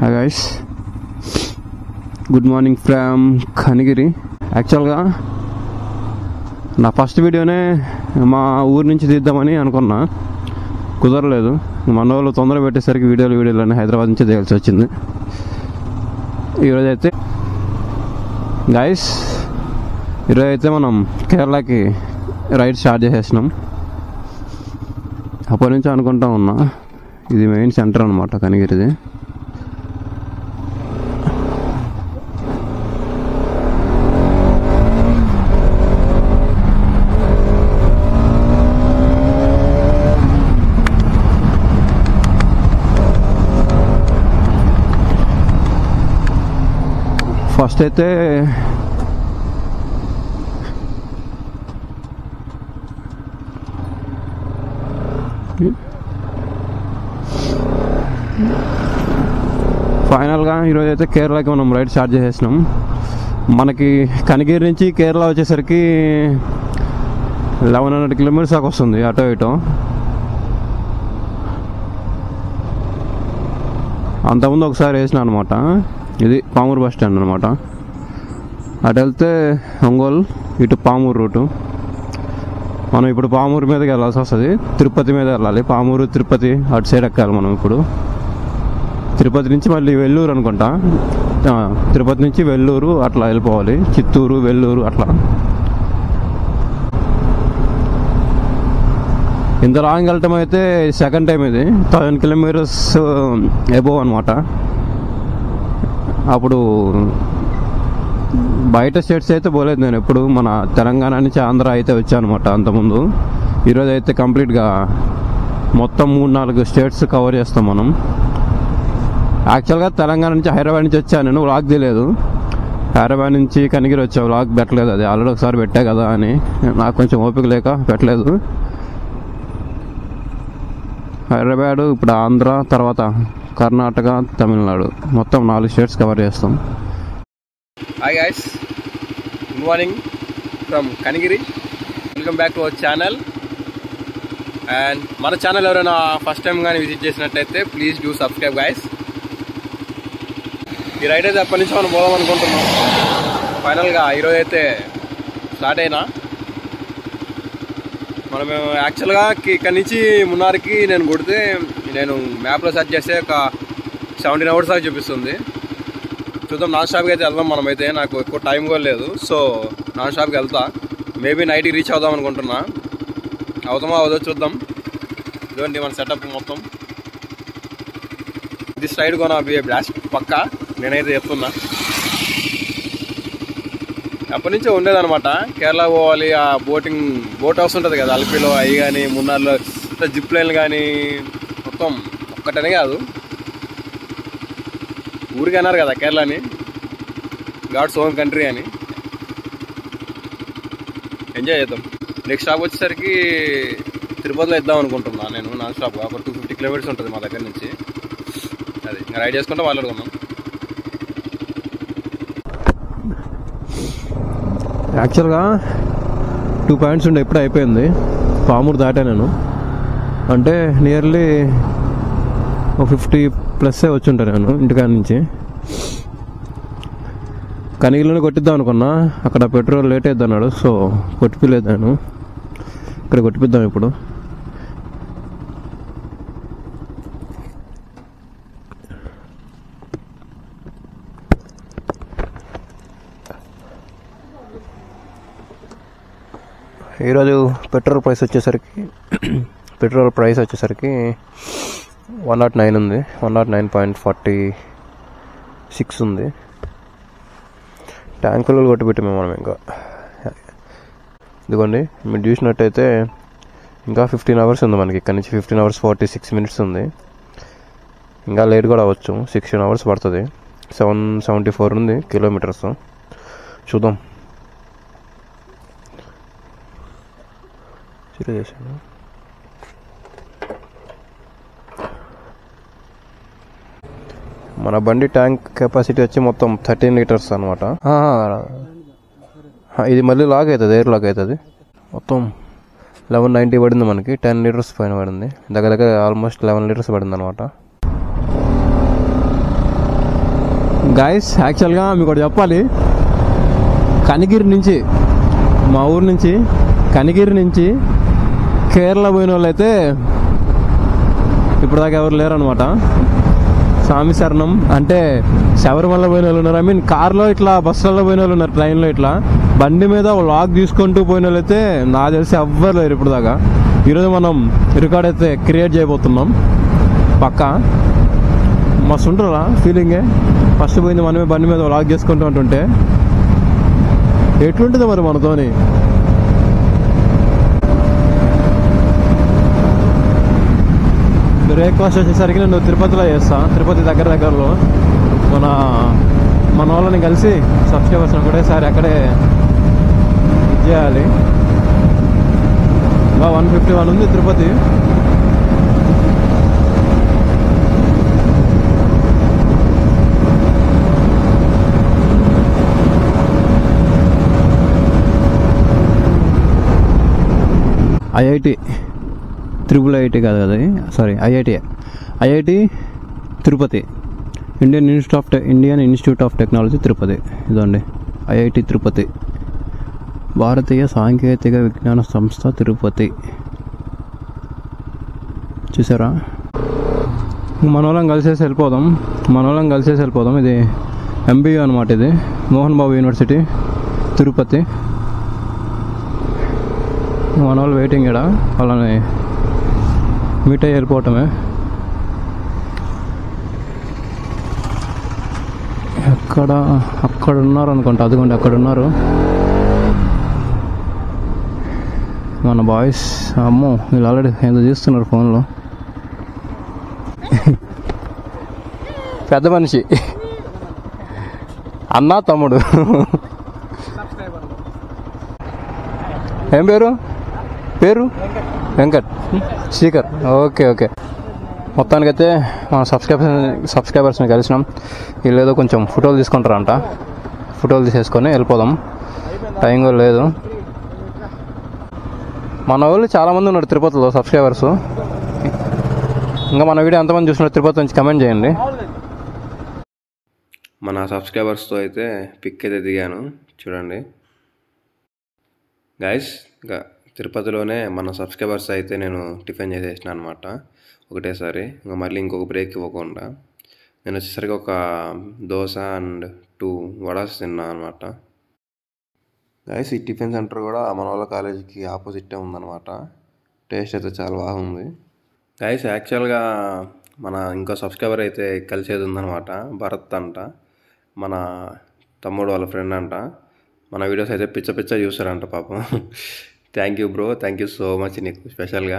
Hi guys, good morning from Kanigiri. యాక్చువల్గా నా first వీడియోనే మా ఊరి నుంచి తీద్దామని అనుకున్నా, కుదరలేదు. మన వాళ్ళు తొందర పెట్టేసరికి వీడియోలు హైదరాబాద్ నుంచి దిగాల్సి వచ్చింది. ఈరోజైతే మనం కేరళకి రైడ్ స్టార్ట్ చేసేసినాం. అప్పటి నుంచి అనుకుంటా ఉన్నా, ఇది మెయిన్ సెంటర్ అనమాట కనిగిరిది. ఫస్ట్ అయితే ఫైనల్గా ఈరోజు అయితే కేరళకి మనం రైడ్ స్టార్ట్ చేసేసినాం. మనకి కనిగిరి నుంచి కేరళ వచ్చేసరికి 1100 కిలోమీటర్స్ దాకా వస్తుంది, అటో ఇటో. అంతకుముందు ఒకసారి వేసిన అనమాట. ఇది పామూరు బస్ స్టాండ్ అనమాట. అటు వెళ్తే ఒంగోలు, ఇటు పామూరు రూటు. మనం ఇప్పుడు పామూరు మీదకి వెళ్ళాల్సి వస్తుంది, తిరుపతి మీద వెళ్ళాలి. పామూరు తిరుపతి అటు సైడ్ ఎక్కాలి మనం. ఇప్పుడు తిరుపతి నుంచి మళ్ళీ వెల్లూరు అనుకుంటా, తిరుపతి నుంచి వెల్లూరు అట్లా వెళ్ళిపోవాలి, చిత్తూరు వెల్లూరు అట్లా. ఇంత లాంగ్ వెళ్ళటం అయితే సెకండ్ టైం. ఇది 1000 కిలోమీటర్స్ అబోవ్ అనమాట. అప్పుడు బయట స్టేట్స్ అయితే పోలేదు నేను ఎప్పుడు. మన తెలంగాణ నుంచి ఆంధ్ర అయితే వచ్చాను అనమాట అంతకుముందు. ఈరోజు అయితే కంప్లీట్గా మొత్తం 3-4 స్టేట్స్ కవర్ చేస్తాం మనం. యాక్చువల్గా తెలంగాణ నుంచి హైదరాబాద్ నుంచి వచ్చాను నేను, వ్లాగ్ తీయలేదు. హైదరాబాద్ నుంచి కనిగిరి వచ్చా, వ్లాగ్ పెట్టలేదు. అది ఆల్రెడీ ఒకసారి పెట్టా కదా అని నాకు కొంచెం ఓపిక లేక పెట్టలేదు. హైదరాబాద్, ఇప్పుడు ఆంధ్ర, తర్వాత కర్ణాటక, తమిళనాడు, మొత్తం 4 స్టేట్స్ కవర్ చేస్తాం. Hi guys, good morning from Kanigiri. Welcome back to our channel. And మన ఛానల్ ఎవరైనా ఫస్ట్ టైం కానీ విజిట్ చేసినట్టయితే ప్లీజ్ డూ సబ్స్క్రైబ్ గైస్. ఈ రైడ్ అయితే అప్పటి నుంచి మనం పోదాం అనుకుంటున్నాం. ఫైనల్గా ఈరోజు అయితే స్టార్ట్ అయినా. మనం యాక్చువల్గా ఇక్కడి నుంచి మున్నార్కి నేను కొడితే, నేను మ్యాప్లో సెర్చ్ చేస్తే ఒక 17 hours దాకా చూపిస్తుంది. చూద్దాం, నాన్ స్టాప్కి అయితే వెళ్దాం మనమైతే. నాకు ఎక్కువ టైం కూడా లేదు, సో నాన్ స్టాప్కి వెళ్తా. మేబీ నైట్కి రీచ్ అవుదాం అనుకుంటున్నా. అవుతామా అవుదో చూద్దాం. ఇదిగోండి మన సెటప్ మొత్తం. This ride gonna be a blast పక్కా, నేనైతే చెప్తున్నా. అప్పటి నుంచే ఉండేదన్నమాట. కేరళ పోవాలి, ఆ బోట్ హౌస్ ఉంటుంది కదా అల్పిలో, అవి కానీ మున్నార్లో జిప్ లైన్లు కానీ మొత్తం ఒక్కటనే కాదు, ఊరికి అన్నారు కదా కేరళని, గాడ్స్ ఓన్ కంట్రీ అని. ఎంజాయ్ చేద్దాం. నెక్స్ట్ స్టాప్ వచ్చేసరికి తిరుపతిలో ఇద్దాం అనుకుంటున్నా నేను. నాన్ స్టాప్గా ఒక 250 కిలోమీటర్స్ ఉంటుంది మా దగ్గర నుంచి. అది ఇంకా రైడ్ చేసుకుంటూ మాట్లాడుకున్నాం. యాక్చువల్గా 2 పాయింట్స్ ఉండే, ఎప్పుడు అయిపోయింది. పామూరు దాటా నేను, అంటే నియర్లీ ఒక 50+ వచ్చి ఉంటాను నేను ఇంటికాడ నుంచి. కనిగిరిలోనే కొట్టిద్దాం అనుకున్నా, అక్కడ పెట్రోల్ లేట్ అవుతుంది అన్నాడు, సో కొట్టిపోలేదు నేను. ఇక్కడ కొట్టిపిద్దాం ఇప్పుడు. ఈరోజు పెట్రోల్ ప్రైస్ వచ్చేసరికి 109 ఉంది, 109.46 ఉంది. ట్యాంకులు కొట్టిపెట్టాము మనం. ఇంకా ఇదిగోండి, మీరు చూసినట్టయితే ఇంకా 15 hours ఉంది మనకి. ఇక్కడ నుంచి 15 hours 46 minutes ఉంది. ఇంకా లేట్ కూడా అవ్వచ్చు, 16 hours పడుతుంది. 774 ఉంది కిలోమీటర్స్. చూద్దాం. చేశాను. మన బండి ట్యాంక్ కెపాసిటీ వచ్చి మొత్తం 13 liters అనమాట. ఇది మళ్ళీ లాగ్ అవుతుంది, ఎయిర్ లాగ్ అవుతుంది. మొత్తం 1190 పడింది మనకి. 10 liters పైన పడింది, దగ్గర ఆల్మోస్ట్ 11 liters పడింది అనమాట. గాయస్ యాక్చువల్గా మీకు ఒకటి చెప్పాలి, కనిగిరి నుంచి మా ఊరు నుంచి కనిగిరి నుంచి కేరళ పోయిన వాళ్ళు అయితే ఇప్పుడు దాకా ఎవరు లేరు అనమాట. స్వామి శరణం అంటే శబరిమల పోయిన వాళ్ళు ఉన్నారు, ఐ మీన్ కార్లో ఇట్లా బస్సులలో పోయిన వాళ్ళు ఉన్నారు, ట్రైన్లో ఇట్లా బండి మీద లాగ్ తీసుకుంటూ పోయిన వాళ్ళు అయితే నాకు తెలిసి ఎవ్వరు లేరు ఇప్పుడు దాకా. ఈరోజు మనం రికార్డ్ అయితే క్రియేట్ చేయబోతున్నాం పక్కా. మస్తు ఉంటుందా ఫీలింగే, ఫస్ట్ పోయింది మనమే బండి మీద లాగ్ చేసుకుంటూ ఉంటుంటే ఎట్లుంటుంది మరి మనతోని. బ్రేక్ఫాస్ట్ వచ్చేసరికి నేను తిరుపతిలో చేస్తాను, తిరుపతి దగ్గరలో మన వాళ్ళని కలిసి సబ్స్క్రైబర్స్ ఒకటేసారి అక్కడే ఇది చేయాలి. ఇంకా 151 ఉంది తిరుపతి. ఐఐటి IIIT కాదు కదా, sorry IIT Tirupati, Indian institute of technology Tirupati. ఇదండి ఐఐటి తిరుపతి, భారతీయ సాంకేతిక విజ్ఞాన సంస్థ తిరుపతి. చూసారా, మన వాళ్ళం కలిసేసి వెళ్ళిపోదాం. ఇది MBU అనమాట, ఇది మోహన్ బాబు యూనివర్సిటీ తిరుపతి. మన వాళ్ళు వెయిటింగ్ ఇక్కడ, వాళ్ళని మీట్ అయ్యి వెళ్ళిపోవటమే. అక్కడ ఉన్నారు అనుకుంటా, అదిగోండి అక్కడ ఉన్నారు మన బాయ్స్. అమ్మో వీళ్ళు ఆల్రెడీ ఏదో చేస్తున్నారు ఫోన్లో. పెద్ద మనిషి అన్న తమ్ముడు. ఏం పేరు వెంకట్ శ్రీకర్. ఓకే మొత్తానికైతే మన సబ్స్క్రైబర్స్ని కలిసినాం. వీళ్ళు ఏదో కొంచెం ఫోటోలు తీసుకుంటారంట, ఫోటోలు తీసేసుకొని వెళ్ళిపోదాం, టైం కూడా లేదు. మన వాళ్ళు చాలామంది ఉన్నారు తిరుపతిలో సబ్స్క్రైబర్స్. ఇంకా మన వీడియో ఎంతమంది చూసినారు తిరుపతి నుంచి కమెంట్ చేయండి. మన సబ్స్క్రైబర్స్తో అయితే పిక్ అయితే దిగాను చూడండి గైస్. ఇంకా తిరుపతిలోనే మన సబ్స్క్రైబర్స్ అయితే నేను టిఫిన్ చేసేసిన అనమాట ఒకటేసారి. ఇంకా మళ్ళీ ఇంకొక బ్రేక్ ఇవ్వకుండా నేను వచ్చేసరికి ఒక దోశ అండ్ 2 వడాస్ తిన్నా అనమాట గైస్. ఈ టిఫిన్ సెంటర్ కూడా మన వాళ్ళ కాలేజీకి ఆపోజిట్టే ఉందన్నమాట. టేస్ట్ అయితే చాలా బాగుంది గైస్. యాక్చువల్గా మన ఇంకో సబ్స్క్రైబర్ అయితే కలిసేది ఉందన్నమాట, భరత్ అంట, మన తమ్ముడు వాళ్ళ ఫ్రెండ్ అంట. మన వీడియోస్ అయితే పిచ్చ చూస్తారంట పాపం. Thank you bro, thank you so much నీకు స్పెషల్గా.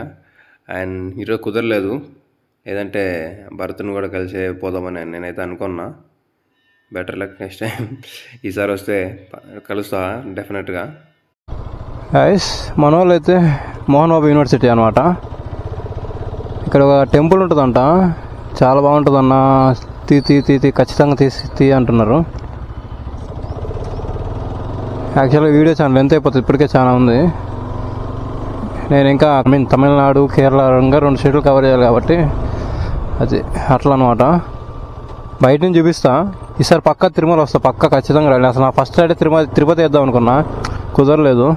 అండ్ ఈరోజు కుదరలేదు, ఏదంటే భరత్ని కూడా కలిసి పోదామని నేనైతే అనుకున్నా. బెటర్ లక్ నెక్స్ట్ టైం, ఈసారి వస్తే కలుస్తా డెఫినెట్గా. గైస్ మన వాళ్ళు అయితే మోహన్ బాబు యూనివర్సిటీ అనమాట. ఇక్కడ ఒక టెంపుల్ ఉంటుందంట, చాలా బాగుంటుందన్న. తీ ఖచ్చితంగా తీ అంటున్నారు. యాక్చువల్గా వీడియో చాలా లెంత్ అయిపోతుంది, ఇప్పటికే చాలా ఉంది. నేను ఇంకా తమిళనాడు కేరళ ఇంకా 2 స్టేట్లు కవర్ చేయాలి కాబట్టి అది అట్లా అనమాట. బయట నుంచి చూపిస్తా. ఈసారి పక్కా తిరుమల వస్తా, పక్కా ఖచ్చితంగా రాలి. అసలు నా ఫస్ట్ అయితే తిరుపతి వేద్దాం అనుకున్నా, కుదరలేదు.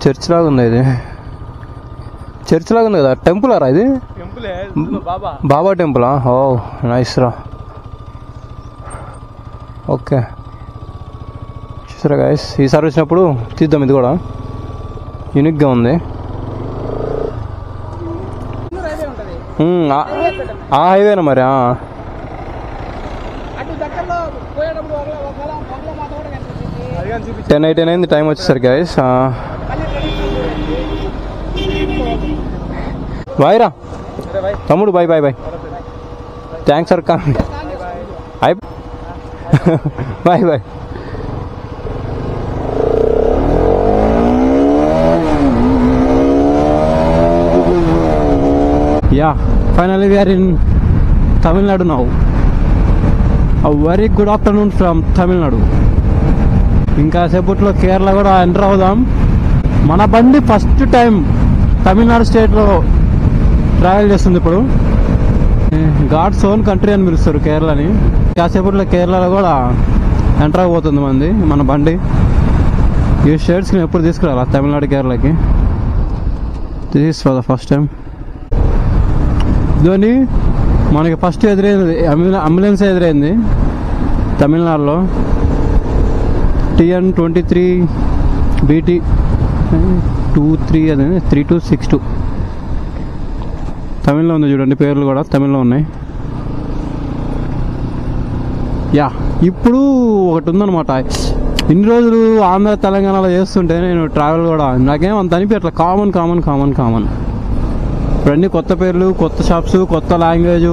చర్చ్ లాగా ఉంది, ఇది చర్చ్ లాగా ఉంది కదా, టెంపుల్ రా ఇది, బాబా టెంపులా? ఓ నైస్ రా. ఓకే చూసారా గైస్, ఈసారి వచ్చినప్పుడు తీద్దాం. ఇది కూడా యూనిక్గా ఉంది. ఆ హైవేనా మరి. 10:18 అయింది టైం వచ్చేసరికి గైస్. బాయ్ రా తమ్ముడు, bye. Thanks for coming. Bye. Yeah, finally we are in Tamil Nadu now. A very good afternoon from Tamil Nadu. ఇంకా సేపట్లో కేరళ కూడా ఎంటర్ అవుదాం. మన బండి ఫస్ట్ టైం తమిళనాడు స్టేట్లో ట్రావెల్ చేస్తుంది ఇప్పుడు. గాడ్స్ ఓన్ కంట్రీ అని పిలుస్తారు కేరళని. కాసేపట్లో కేరళలో కూడా ఎంటర్ అయిపోతుంది మన బండి. ఈ షేడ్స్కి నేను ఎప్పుడు తీసుకురాలా తమిళనాడు కేరళకి. This is for the first time. ఇదిగోండి మనకి ఫస్ట్ ఎదురైంది అంబులెన్స్ ఎదురైంది తమిళనాడులో. TN23 BT 23 అదే 3262 తమిళ్లో ఉంది చూడండి. పేర్లు కూడా తమిళ్లో ఉన్నాయి. యా ఇప్పుడు ఒకటి ఉందన్నమాట. ఇన్ని రోజులు ఆంధ్ర తెలంగాణలో చేస్తుంటే నేను ట్రావెల్ కూడా నాకేం అంత అనిపించట్లా. కామన్ ఇప్పుడు అన్ని కొత్త పేర్లు, కొత్త షాప్స్, కొత్త లాంగ్వేజ్,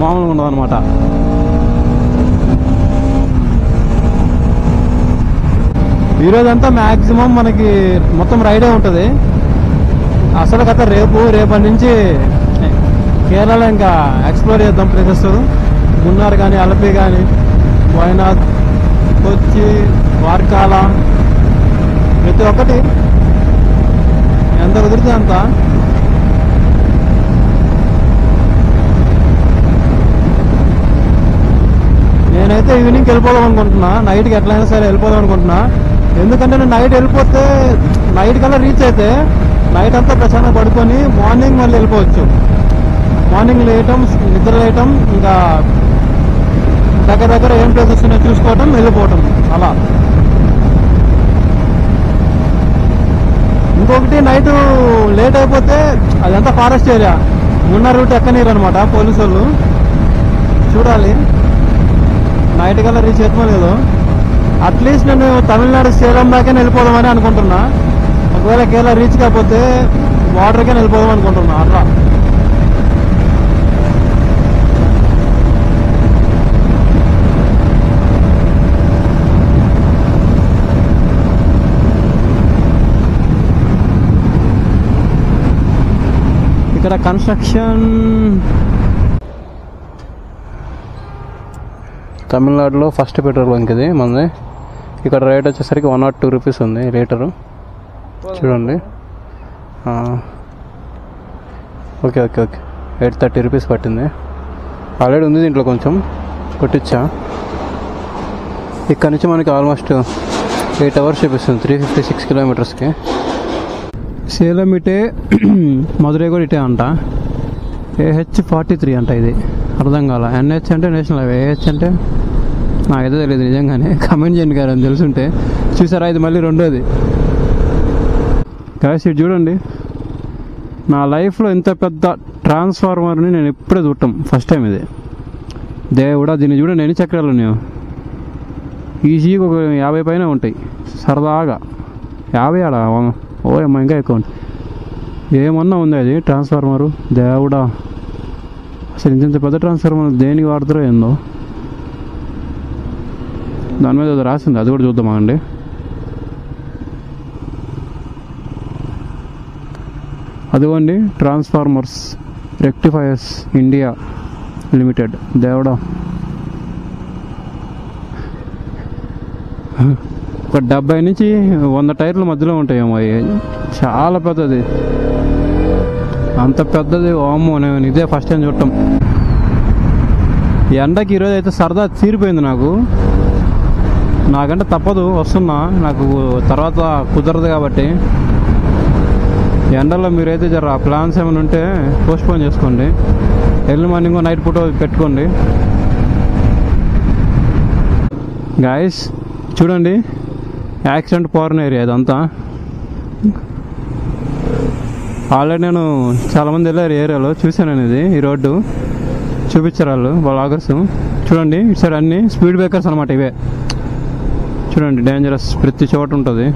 మామూలుగా ఉండవు అనమాట. ఈరోజంతా మ్యాక్సిమం మనకి మొత్తం రైడే ఉంటుంది. అసలు కథ రేపటి నుంచి కేరళ ఇంకా ఎక్స్ప్లోర్ చేద్దాం ప్లేసెస్. మున్నార్ కానీ, అలపి కానీ, వైనాడ్, కొచ్చి, వార్కాల, ప్రతి ఒక్కటి ఎంత కుదిరితే అంత. నేనైతే ఈవినింగ్కి వెళ్ళిపోదాం అనుకుంటున్నా. నైట్కి ఎట్లయినా సరే వెళ్ళిపోదాం అనుకుంటున్నా. ఎందుకంటే నేను నైట్ వెళ్ళిపోతే నైట్ కల్లా రీచ్ అయితే నైట్ అంతా ప్రశాంతంగా పడుకొని మార్నింగ్ మళ్ళీ వెళ్ళిపోవచ్చు. మార్నింగ్ లేయటం, నిద్ర లేయటం, ఇంకా దగ్గర ఏం ప్లేసెస్ ఉన్నాయో చూసుకోవటం, వెళ్ళిపోవటం అలా. ఇంకొకటి నైట్ లేట్ అయిపోతే అదంతా ఫారెస్ట్ ఏరియా. ఉన్న రూట్ ఎక్కనీరు అనమాట పోలీసు వాళ్ళు. చూడాలి నైట్ కల్లా రీచ్ అవుతామో లేదో. అట్లీస్ట్ నేను తమిళనాడు సేలం దాకా వెళ్ళిపోదామని అనుకుంటున్నా. ఒకవేళ కేరళ రీచ్ కాకపోతే బార్డర్కే వెళ్ళిపోదాం అనుకుంటున్నా. అట్లా ఇక్కడ కన్స్ట్రక్షన్. తమిళనాడులో ఫస్ట్ పెట్రోల్ బంక్ ఇది మనది. ఇక్కడ రేట్ వచ్చేసరికి 102 రూపీస్ ఉంది లీటరు. చూడండి. ఓకే 830 రూపీస్ పట్టింది. ఆల్రెడీ ఉంది దీంట్లో కొంచెం కొట్టించా. ఇక్కడ నుంచి మనకి ఆల్మోస్ట్ 8 అవర్స్ చూపిస్తుంది 356 కిలోమీటర్స్కి. సేలం ఇటే, మధురై కూడా ఇటే అంట. AH43 అంట. ఇది అర్థం కాల. NH అంటే నేషనల్ హైవే, AH అంటే నాకైతే తెలియదు నిజంగానే. కమెంట్ చేయండి గారు అని తెలుసుంటే. చూసారా ఇది మళ్ళీ రెండోది. గాయ్స్ ఇది చూడండి. నా లైఫ్లో ఇంత పెద్ద ట్రాన్స్ఫార్మర్ని నేను ఎప్పుడే చూడటం ఫస్ట్ టైం ఇది. దేవుడా దీన్ని చూడండి ఎన్ని చక్రాలు ఉన్నాయో. ఈజీగా ఒక 50 పైన ఉంటాయి సరదాగా. 50 ఆడ ఓయమ్మ ఇంకా ఎక్కువ ఉంటాయి. ఏమన్నా ఉంది అది ట్రాన్స్ఫార్మరు. దేవుడా అసలు ఇంత పెద్ద ట్రాన్స్ఫార్మర్ దేనికి వాడుతారో ఏందో. దాని మీద రాసింది, అది కూడా చూద్దామా అండి. అదిగోండి ట్రాన్స్ఫార్మర్స్ రెక్టిఫైయర్స్ ఇండియా లిమిటెడ్. దేవుడా ఒక 70 నుంచి 100 టైర్ల మధ్యలో ఉంటాయేమో. చాలా పెద్దది. అంత పెద్దది ఓమో. నేను ఇదే ఫస్ట్ టైం చూడటం. ఎండకి ఈరోజు అయితే సరదా తీరిపోయింది నాకంటే తప్పదు, వస్తున్నా. నాకు తర్వాత కుదరదు కాబట్టి. ఎండలో మీరైతే జర ప్లాన్స్ ఏమైనా ఉంటే పోస్ట్పోన్ చేసుకోండి. ఎర్లీ మార్నింగ్ నైట్ పూట పెట్టుకోండి. గాయస్ చూడండి యాక్సిడెంట్ పోర్న్ ఏరియా ఇదంతా. ఆల్రెడీ నేను చాలామంది వెళ్ళారు ఏరియాలో, చూశాను అనేది. ఈ రోడ్డు చూపించారు వాళ్ళు బ్లాగర్స్. చూడండి ఇటు సైడ్ అన్ని స్పీడ్ బ్రేకర్స్ అనమాట. ఇవే చూడండి డేంజరస్ ప్రతి చోట ఉంటుంది.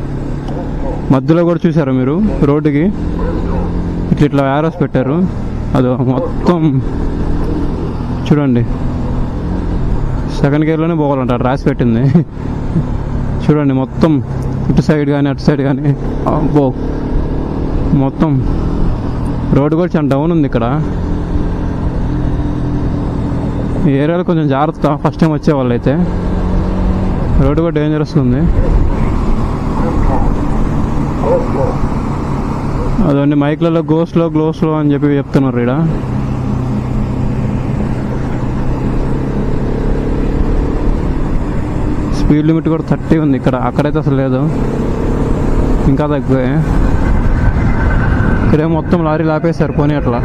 మధ్యలో కూడా చూసారు మీరు రోడ్డుకి ఇట్లా యారోస్ పెట్టారు. అది మొత్తం చూడండి సెకండ్ గేర్లోనే పోవాలంటారు రాసి పెట్టింది. చూడండి మొత్తం ఇటు సైడ్ కానీ అటు సైడ్ కానీ అబ్బో మొత్తం రోడ్డు కూడా చాలా డౌన్ ఉంది. ఇక్కడ ఈ ఏరియాలో కొంచెం జాగ్రత్త ఫస్ట్ టైం వచ్చే వాళ్ళు అయితే. రోడ్డు కూడా డేంజరస్ ఉంది. అదండి మైక్లలో గో స్లో అని చెప్పి చెప్తున్నారు ఇక్కడ. స్పీడ్ లిమిట్ కూడా 30 ఉంది ఇక్కడ, అక్కడైతే అసలు లేదు, ఇంకా తక్కువే. ఇక్కడే మొత్తం లారీలు ఆపేశారు పోనీ అట్లా.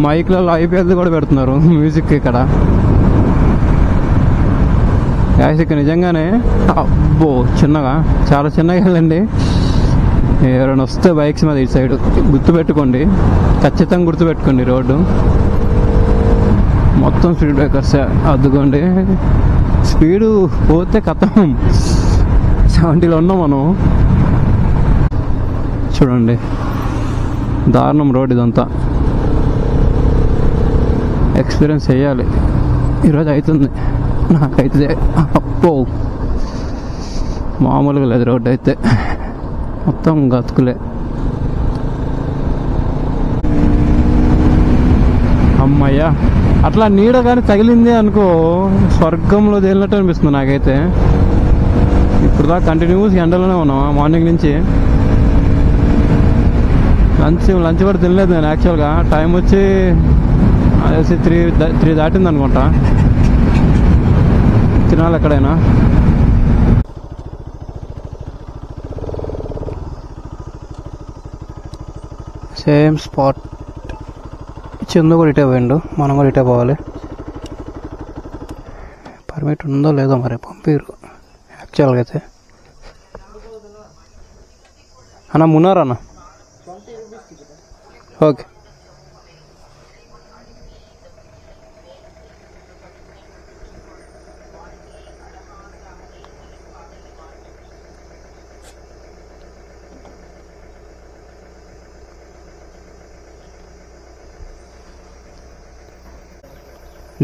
మైక్లలో ఐపీఎల్ కూడా పెడుతున్నారు మ్యూజిక్ ఇక్కడ. ఇక్కడ నిజంగానే అబ్బో చిన్నగా, చాలా చిన్నగా వెళ్ళండి. ఎవరైనా వస్తే బైక్స్ మీద ఇటు సైడ్ గుర్తుపెట్టుకోండి, ఖచ్చితంగా గుర్తుపెట్టుకోండి. రోడ్డు మొత్తం స్పీడ్ బ్రేకర్స్ అద్దుకోండి. స్పీడు పోతే కథం, 70లో ఉన్నాం మనం. చూడండి దారుణం రోడ్ ఇదంతా. ఎక్స్పీరియన్స్ చేయాలి, ఈరోజు అవుతుంది నాకైతే. అప్పో మామూలుగా లేదు రోడ్ అయితే, మొత్తం గతుకులే. అమ్మయ్యా, అట్లా నీడ కానీ తగిలింది అనుకో స్వర్గంలో తేలినట్టు అనిపిస్తుంది నాకైతే. ఇప్పుడు దాకా కంటిన్యూస్ ఎండలోనే ఉన్నాం మార్నింగ్ నుంచి. లంచ్ కూడా తినలేదు నేను యాక్చువల్గా. టైం వచ్చి అదేసి 3 దాటింది అనుకుంటా. తినాలి ఎక్కడైనా. Same spot. చందు కూడా ఇటే పోయిండు, మనం కూడా ఇటే పోవాలి. పర్మిట్ ఉందో లేదో మరి, పంపిరు యాక్చువల్గా అయితే. అన్న మున్నారన్న, ఓకే.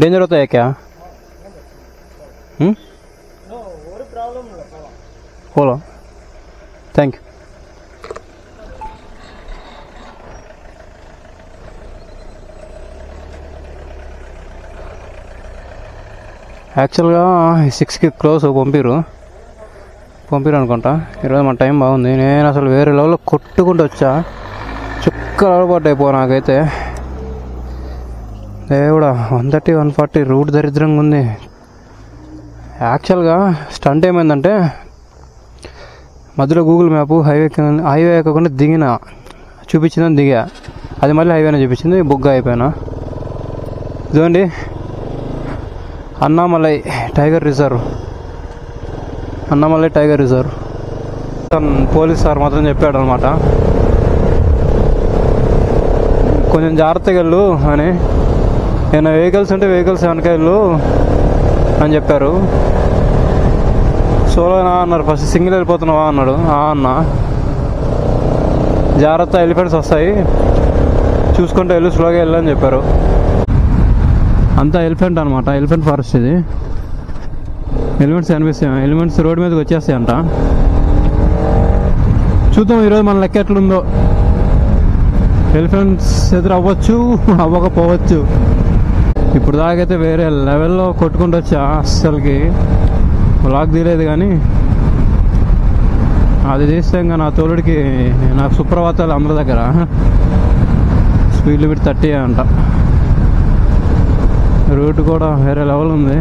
डेंजर होता है क्या? बोलो, थैंक यू. యాక్చువల్గా 6కి క్లోజ్ పంపిరు అనుకుంటా. ఈరోజు మన టైం బాగుంది. నేను అసలు వేరే లెవెల్లో కొట్టుకుంటూ వచ్చా, చుక్కలు అలవాటైపో నాకైతే. దేవుడా, 130, 140 రూట్ దరిద్రంగా ఉంది. యాక్చువల్గా స్టంట్ ఏమైందంటే మధ్యలో గూగుల్ మ్యాప్ హైవే ఎక్కకుండా చూపించిందని దిగా, అది మళ్ళీ హైవేనే చూపించింది, బుగ్గ అయిపోయినా. ఇదిగోండి Annamalai tiger reserve. Police sir మాత్రం చెప్పాడు అనమాట, కొంచెం జాగ్రత్తగా వెళ్ళు అని. ఏమైనా వెహికల్స్ ఉంటే వెహికల్స్ వెనక వెళ్ళు అని చెప్పారు. సోలోనా అన్నారు, ఫస్ట్ సింగిల్ వెళ్ళిపోతున్నావా అన్నాడు. అన్న జాగ్రత్త, ఎలిఫెంట్స్ వస్తాయి చూసుకుంటే వెళ్ళు, స్లోగా వెళ్ళని చెప్పారు. అంతా ఎలిఫెంట్ అనమాట, ఎలిఫెంట్ ఫారెస్ట్ ఇది. ఎలిఫెంట్స్ కనిపిస్తాయి, ఎలిఫెంట్స్ రోడ్డు మీదకి వచ్చేస్తాయంట. చూద్దాం ఈరోజు మన లెక్క ఎట్లుందో. ఎలిఫెంట్స్ ఎదురు అవ్వచ్చు, అవ్వకపోవచ్చు. ఇప్పుడు దాకైతే వేరే లెవెల్లో కొట్టుకుంటూ వచ్చా, అస్సలకి బ్లాక్ తీయలేదు. కానీ అది తీస్తే ఇంకా నా తోలుడికి నాకు సుప్రభాతాలు అందరి దగ్గర. స్పీడ్ లిమిట్ 30 అంట. రూట్ కూడా వేరే లెవెల్ ఉంది.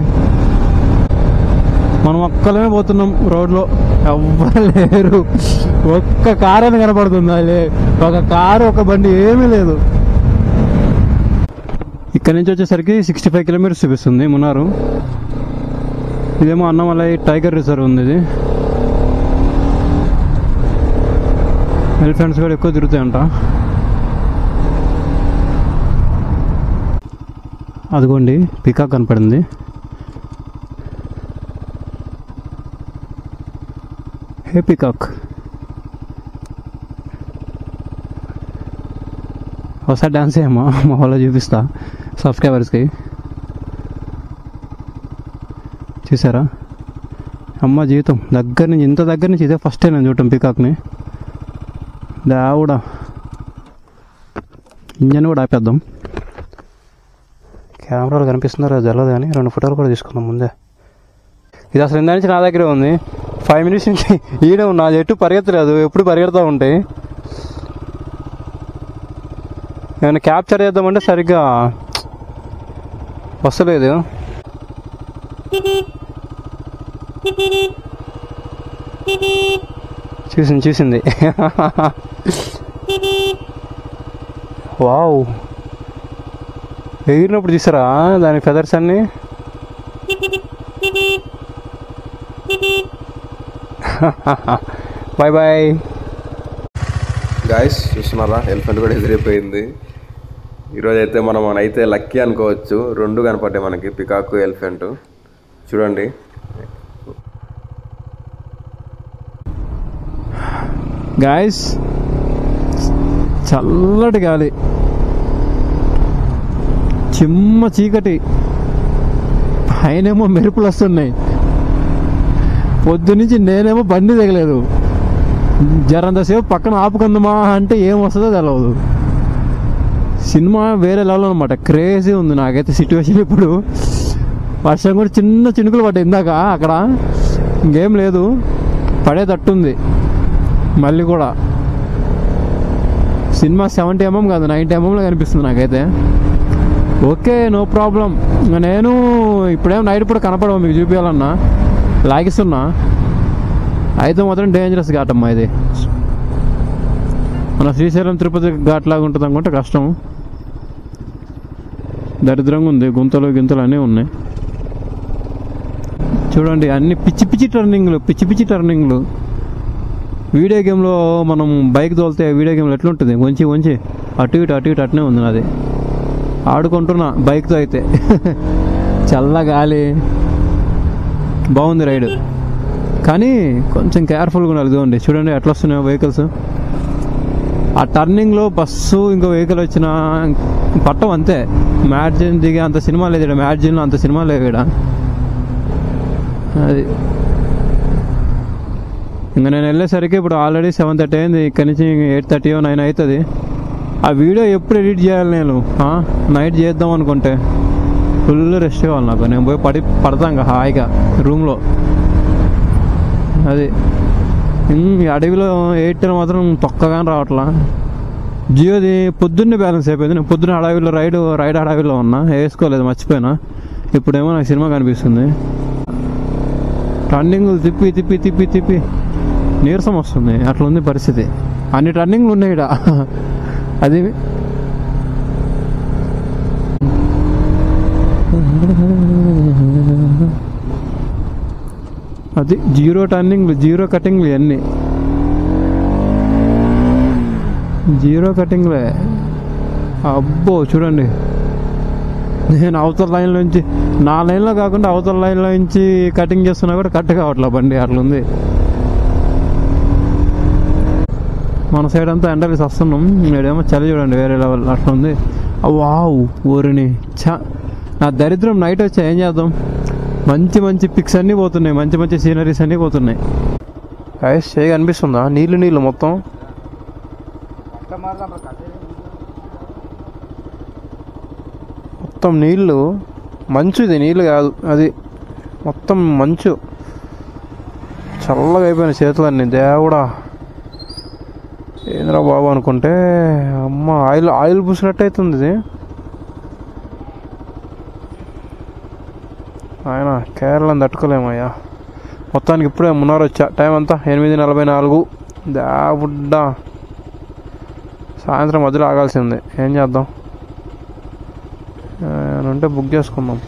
మనం ఒక్కలమే పోతున్నాం రోడ్లో, ఎవ్వరు లేరు. ఒక్క కారు అని కనపడుతుంది, అది ఒక కారు ఒక బండి ఏమీ లేదు. ఇక్కడ నుంచి వచ్చేసరికి 65 కిలోమీటర్స్ చూపిస్తుంది మున్నారు. ఇదేమో అన్నమలై టైగర్ రిజర్వ్ ఉంది. ఇది ఎలిఫెంట్స్ కూడా ఎక్కువ తిరుగుతాయంట. అదిగోండి పికాక్ కనపడింది. హే పికాక్, ఒకసారి డాన్స్ చేయమ్మా, మా వాళ్ళ చూపిస్తా సబ్స్క్రైబర్స్కి. చూసారా అమ్మ జీవితం దగ్గర నుంచి, ఇంత దగ్గర నుంచి ఇదే ఫస్ట్ టైం నేను చూడటం పికాక్ని. దేవుడా, ఇంజన్ కూడా ఆపేద్దాం. కెమెరాలు కనిపిస్తున్నారో జల్లదు కానీ 2 ఫోటోలు కూడా తీసుకుందాం ముందే. ఇది అసలు ఇందా నుంచి నా దగ్గరే ఉంది. 5 మినిట్స్ నుంచి ఈడే ఉన్నా, అది ఎటు పరిగెత్తలేదు, ఎప్పుడు పరిగెడతా ఉంటాయి. ఏమైనా క్యాప్చర్ చేద్దామంటే సరిగ్గా వస్తలేదు. చూసింది వావ్, ఎగిరినప్పుడు చూసారా దాని ఫెదర్స్ అన్నీ. బాయ్ బాయ్ గాయస్, చూస్తున్నారా ఎలిఫెంట్ కూడా ఎదిరిపోయింది. ఈరోజు అయితే మనం అయితే లక్కీ అనుకోవచ్చు, రెండు కనపడ్డాయి మనకి, పికాకు ఎలిఫెంట్. చూడండి గాయస్, చల్లటి గాలి, చిమ్మ చీకటి, పైనేమో మెరుపులు వస్తున్నాయి. పొద్దునుంచి నేనేమో బండి దిగలేదు. జరంతసేపు పక్కన ఆపుకుందామా అంటే ఏం వస్తుందో తెలియదు. సినిమా వేరే లెవెల్ అనమాట, క్రేజీ ఉంది నాకైతే సిచ్యువేషన్. ఇప్పుడు వర్షం కూడా చిన్న చినుకులు పడ్డాయి ఇందాక అక్కడ, ఇంకేం లేదు, పడేటట్టుంది. మళ్ళీ కూడా సినిమా 70 mm కాదు 90 mmలో కనిపిస్తుంది నాకైతే. Okay, no problem. నేను ఇప్పుడేం నైట్ కూడా కనపడవు, మీకు చూపించాలన్నా లాగిస్తున్నా. అయితే మాత్రం డేంజరస్ ఘాట్ అమ్మా ఇది. మన శ్రీశైలం తిరుపతి ఘాట్ లాగా ఉంటుంది అనుకుంటే కష్టం. దరిద్రంగా ఉంది, గుంతలు గింతలు అన్నీ ఉన్నాయి. చూడండి, అన్ని పిచ్చి పిచ్చి టర్నింగ్లు. వీడియో గేమ్లో మనం బైక్ తోలితే వీడియో గేమ్లో ఎట్లుంటుంది, వంచి అటు ఇటు అట్నే ఉంది నాది. ఆడుకుంటున్నా బైక్తో అయితే. చల్ల గాలి, బాగుంది రైడ్. కానీ కొంచెం కేర్ఫుల్గా ఉండాలి. ఇదిగోండి చూడండి ఎట్లా వస్తున్నాయో వెహికల్స్. ఆ టర్నింగ్లో బస్సు ఇంకో వెహికల్ వచ్చినా పట్టం అంతే. మ్యాడ్జిన్ దిగే అంత సినిమా లేదు ఇక్కడ, మ్యాడ్జిన్లో అంత సినిమా లేవు ఇక్కడ. అది ఇంకా నేను వెళ్ళేసరికి ఇప్పుడు ఆల్రెడీ 7:30 అయింది. ఇక్కడి నుంచి 8:30 or 9 అవుతుంది. ఆ వీడియో ఎప్పుడు ఎడిట్ చేయాలి నేను? నైట్ చేద్దాం అనుకుంటే ఫుల్ రెస్ట్ కావాలి నాకు. నేను పోయి పడతా ఇంకా హాయిగా రూమ్లో. అది అడవిలో 8 మాత్రం తొక్కగానే రావట్లా. జియోది పొద్దున్నే బ్యాలెన్స్ అయిపోయింది. నేను పొద్దున్న అడవిలో రైడ్ అడవిలో ఉన్నా, వేసుకోలేదు, మర్చిపోయినా. ఇప్పుడేమో నాకు సినిమా కనిపిస్తుంది. టర్నింగ్లు తిప్పి నీరసం వస్తుంది, అట్లా పరిస్థితి. అన్ని టర్నింగ్లు ఉన్నాయి ఇక్కడ. అది అది 0 టర్నింగ్లు, 0 కటింగ్లు, ఇవన్నీ 0 కటింగ్లే. అబ్బో చూడండి, నేను అవతల లైన్లో నుంచి, నా లైన్లో కాకుండా అవతల లైన్లో నుంచి కటింగ్ చేస్తున్నా కూడా కట్ కావట్లే బండి, అట్లుంది. మన సైడ్ అంతా ఎండలు వస్తున్నాం, ఇక్కడేమో చలి చూడండి వేరే లెవెల్, అట్లా ఉంది. వావ్, ఊరిని నా దరిద్రం. నైట్ వచ్చా ఏం చేద్దాం, మంచి పిక్స్ అన్నీ పోతున్నాయి, మంచి సీనరీస్ అన్నీ పోతున్నాయి. ఐస్ చేయి అనిపిస్తుందా? నీళ్ళు మొత్తం. మొత్తం నీళ్ళు, మంచు. ఇది నీళ్ళు కాదు, అది మొత్తం మంచు. చల్లగా అయిపోయిన చేతులన్నీ. దేవుడా, ఏంద్రా బాబు అనుకుంటే అమ్మ ఆయిల్ పూసినట్టు అవుతుంది ఇది. ఆయన కేరళని తట్టుకోలేమయ్యా. మొత్తానికి ఇప్పుడే మున్నార్ వచ్చా. టైం అంతా 8:44. దేవుడ్డా, సాయంత్రం మధ్యలో ఆగాల్సిందే. ఏం చేద్దాం, ఉంటే బుక్ చేసుకుందాం.